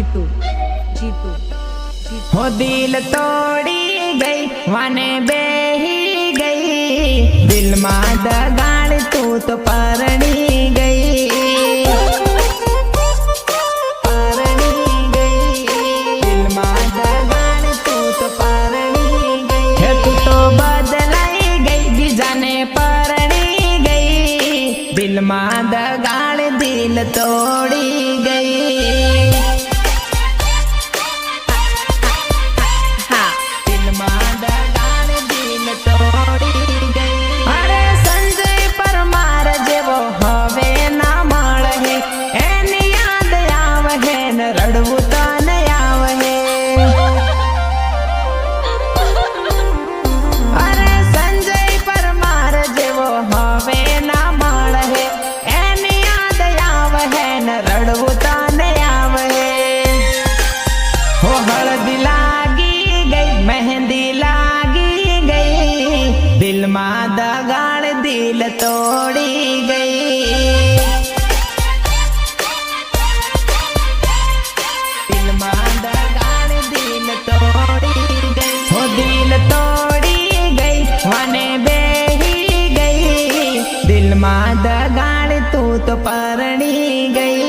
जीतू जीतू हो दिल तोड़ी गई वाने बेही गई दिल में दगाड़ तू तो परणी गई दिल में दगाड़ तू तो परणी गई है तू तो बदलाई गई बीजाने परणी गई दिल में दगाड़ दिल तोड़ी गई दिल में दगाड़ दिल तोड़ी गई दिल में दगाड़ दिल तोड़ी गई हो दिल तोड़ी गई वाने बेही गई दिल में दगाड़ तू तो परणी गई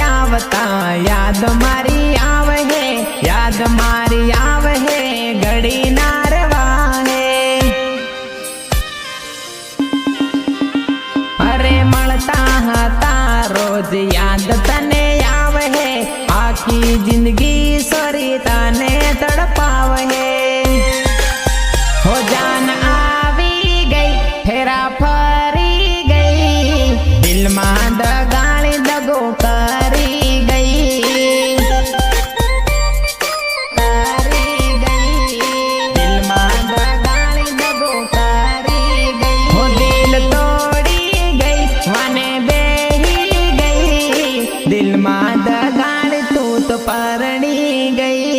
याद मारी आव है याद मारी आव है घड़ी नारवा है अरे मलता हता रोज याद तने आव है आखी जिंदगी सोरी तने तड़पाव है हो जान आवी गई फेरा फरी गई दिल में दगाड़ी दगो करी दिल में दगाड़ तू तो परणी गई